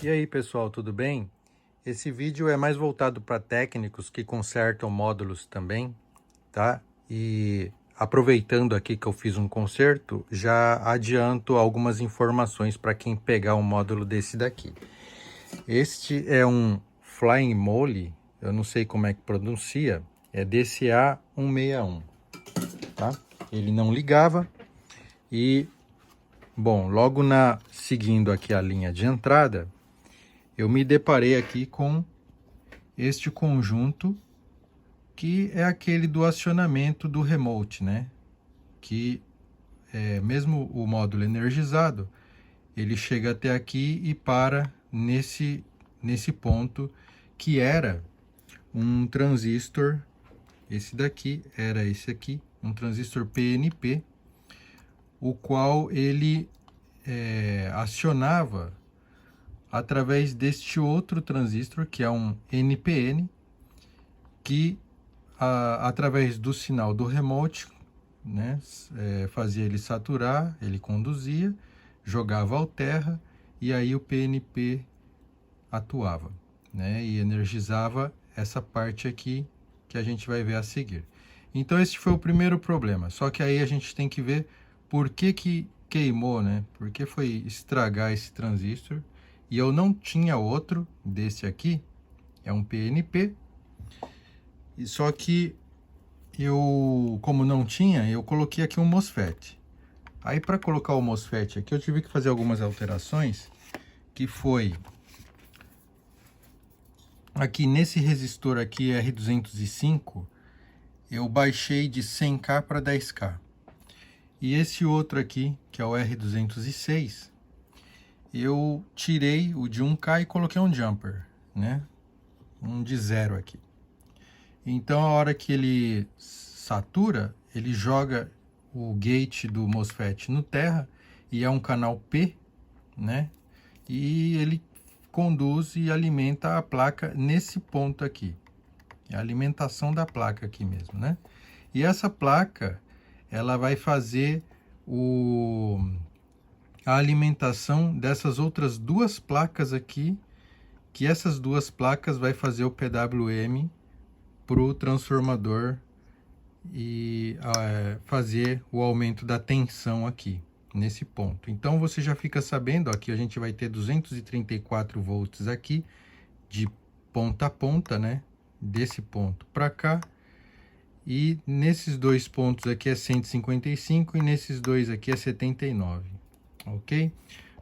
E aí pessoal, tudo bem? Esse vídeo é mais voltado para técnicos que consertam módulos também, tá? E aproveitando aqui que eu fiz um conserto, já adianto algumas informações para quem pegar um módulo desse daqui. Este é um Flying Mole, eu não sei como é que pronuncia, é DCA161, tá? Ele não ligava e, bom, logo seguindo aqui a linha de entrada, eu me deparei aqui com este conjunto, que é aquele do acionamento do remote, né? Que mesmo o módulo energizado, ele chega até aqui e para nesse ponto, que era um transistor, esse daqui era esse aqui, um transistor PNP, o qual ele acionava através deste outro transistor, que é um NPN, que através do sinal do remote, né, fazia ele saturar, ele conduzia, jogava ao terra e aí o PNP atuava, né, e energizava essa parte aqui que a gente vai ver a seguir. Então esse foi o primeiro problema, só que aí a gente tem que ver por que queimou, né, por que foi estragar esse transistor. E eu não tinha outro desse aqui, é um PNP, e só que eu, como não tinha, eu coloquei aqui um MOSFET. Aí para colocar o MOSFET aqui, eu tive que fazer algumas alterações, que foi aqui nesse resistor aqui R205, eu baixei de 100K para 10K. E esse outro aqui, que é o R206, eu tirei o de 1K e coloquei um jumper, né? Um de 0 aqui. Então, a hora que ele satura, ele joga o gate do MOSFET no terra, e é um canal P, né? E ele conduz e alimenta a placa nesse ponto aqui. É a alimentação da placa aqui mesmo, né? E essa placa, ela vai fazer a alimentação dessas outras duas placas aqui, que essas duas placas vai fazer o PWM para o transformador e fazer o aumento da tensão aqui, nesse ponto. Então você já fica sabendo, aqui a gente vai ter 234 volts aqui, de ponta a ponta, né? Desse ponto para cá. E nesses dois pontos aqui é 155 e nesses dois aqui é 79, ok?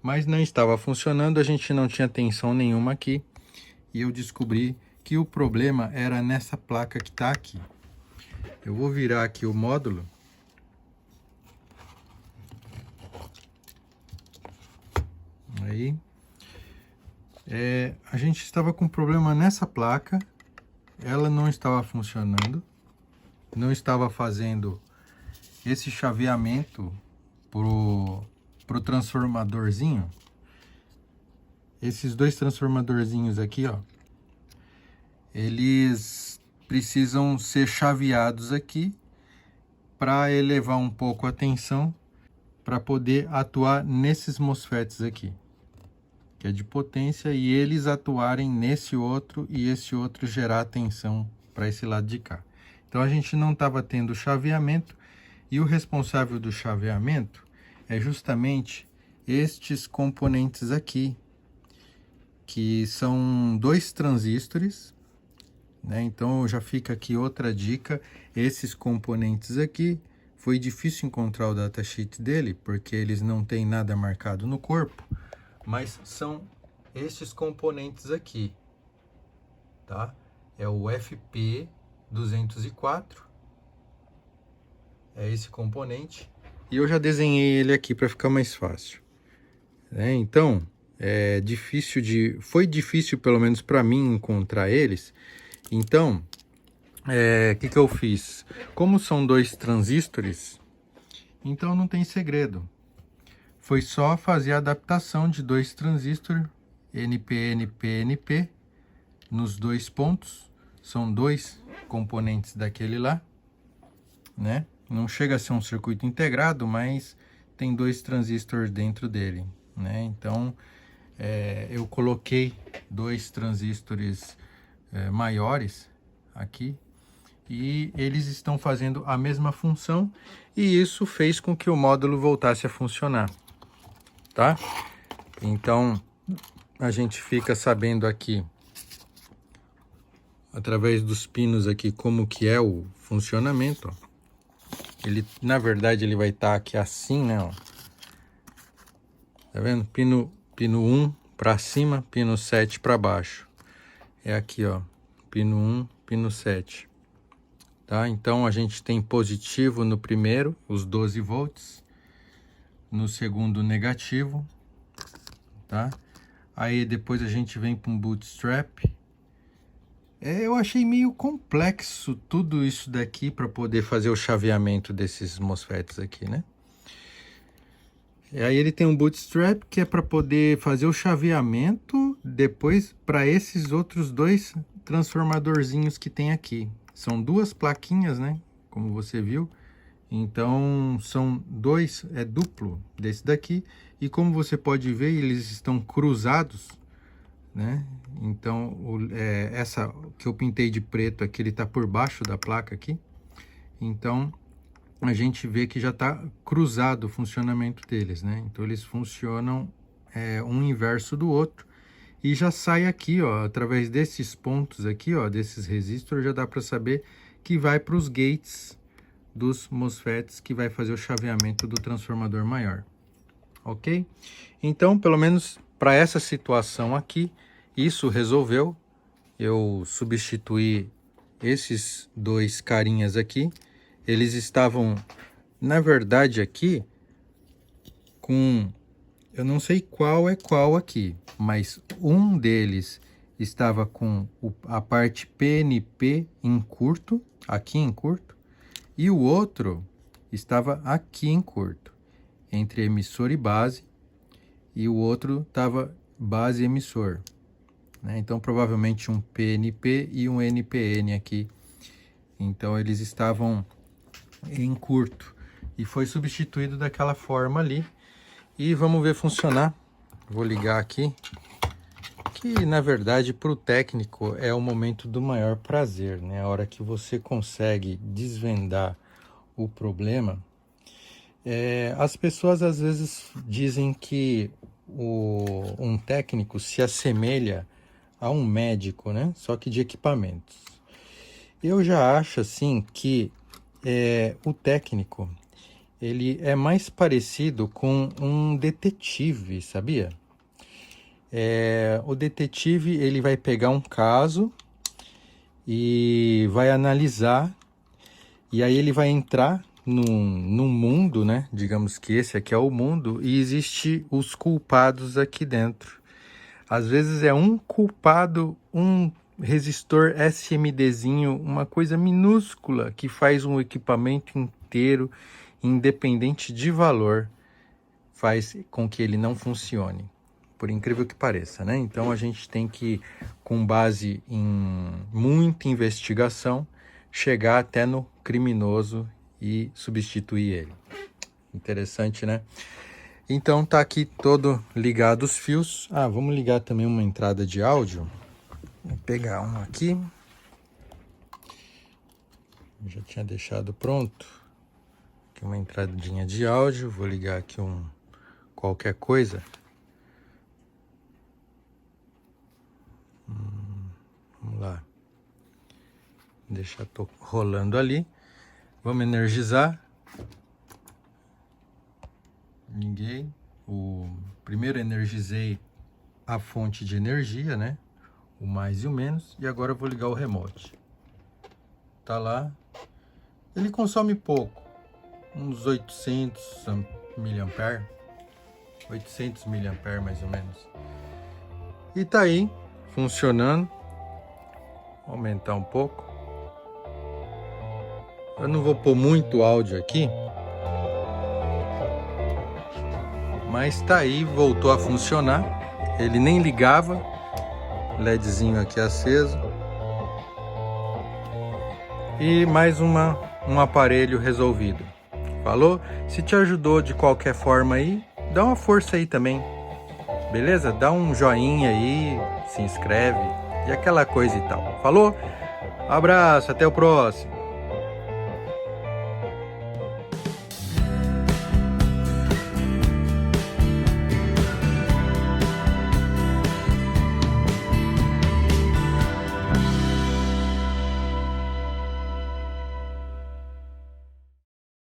Mas não estava funcionando, a gente não tinha tensão nenhuma aqui. E eu descobri que o problema era nessa placa que está aqui. Eu vou virar aqui o módulo. Aí. A gente estava com problema nessa placa. Ela não estava funcionando. Não estava fazendo esse chaveamento pro transformadorzinho. Esses dois transformadorzinhos aqui, ó. Eles precisam ser chaveados aqui para elevar um pouco a tensão para poder atuar nesses MOSFETs aqui, que é de potência, e eles atuarem nesse outro e esse outro gerar tensão para esse lado de cá. Então a gente não estava tendo chaveamento, e o responsável do chaveamento é justamente estes componentes aqui, que são dois transistores, né? Então já fica aqui outra dica, esses componentes aqui, foi difícil encontrar o datasheet dele, porque eles não têm nada marcado no corpo, mas são estes componentes aqui, tá? É o FP204, é esse componente, e eu já desenhei ele aqui para ficar mais fácil, né? Então, foi difícil pelo menos para mim encontrar eles. Então, que eu fiz? Como são dois transistores, então não tem segredo. Foi só fazer a adaptação de dois transistores NPN, PNP, nos dois pontos. São dois componentes daquele lá, né? Não chega a ser um circuito integrado, mas tem dois transistores dentro dele, né? Então, eu coloquei 2 transistores maiores aqui e eles estão fazendo a mesma função, e isso fez com que o módulo voltasse a funcionar, tá? Então a gente fica sabendo aqui através dos pinos aqui como que é o funcionamento, ó. Ele, na verdade, ele vai estar aqui assim, né, ó. Tá vendo? Pino 1 para cima, pino 7 para baixo. É aqui, ó, pino 1, pino 7. Tá? Então a gente tem positivo no primeiro, os 12 volts. No segundo, negativo, tá? Aí depois a gente vem para um bootstrap. Eu achei meio complexo tudo isso daqui para poder fazer o chaveamento desses MOSFETs aqui, né? E aí ele tem um bootstrap que é para poder fazer o chaveamento depois para esses outros 2 transformadorzinhos que tem aqui. São 2 plaquinhas, né? Como você viu. Então são 2, é duplo desse daqui. E como você pode ver, eles estão cruzados, né? Então essa que eu pintei de preto aqui, ele tá por baixo da placa aqui. Então a gente vê que já está cruzado o funcionamento deles, né? Então eles funcionam um inverso do outro, e já sai aqui, ó, através desses pontos aqui, ó, desses resistores, já dá para saber que vai para os gates dos MOSFETs, que vai fazer o chaveamento do transformador maior, ok? Então, pelo menos para essa situação aqui, isso resolveu. Eu substituí esses 2 carinhas aqui. Eles estavam, na verdade, aqui com, eu não sei qual é qual aqui, mas um deles estava com a parte PNP em curto, aqui em curto, e o outro estava aqui em curto, entre emissor e base, e o outro estava base e emissor, né? Então provavelmente um PNP e um NPN aqui. Então eles estavam em curto e foi substituído daquela forma ali, e vamos ver funcionar. Vou ligar aqui, que na verdade para o técnico é o momento do maior prazer, né? A hora que você consegue desvendar o problema. As pessoas às vezes dizem que um técnico se assemelha a um médico, né? Só que de equipamentos. Eu já acho assim que o técnico, ele é mais parecido com um detetive, sabia? O detetive, ele vai pegar um caso e vai analisar, e aí ele vai entrar num mundo, né? Digamos que esse aqui é o mundo, e existe os culpados aqui dentro. Às vezes é um culpado, um resistor SMDzinho, uma coisa minúscula que faz um equipamento inteiro, independente de valor, faz com que ele não funcione, por incrível que pareça, né? Então a gente tem que, com base em muita investigação, chegar até no criminoso e substituir ele. Interessante, né? Então tá aqui todo ligado os fios. Vamos ligar também uma entrada de áudio. Vou pegar um aqui. Já tinha deixado pronto. Aqui uma entradinha de áudio. Vou ligar aqui qualquer coisa. Vamos lá. Deixa rolando ali. Vamos energizar. Liguei. Primeiro energizei a fonte de energia, né? O mais e o menos. E agora eu vou ligar o remote. Tá lá. Ele consome pouco. Uns 800 mA. 800 mA mais ou menos. E tá aí, funcionando. Vou aumentar um pouco. Eu não vou pôr muito áudio aqui. Mas tá aí, voltou a funcionar. Ele nem ligava. LEDzinho aqui aceso. E mais um aparelho resolvido. Falou? Se te ajudou de qualquer forma aí, dá uma força aí também. beleza? Dá um joinha aí, se inscreve e aquela coisa e tal. Falou? Abraço, até o próximo.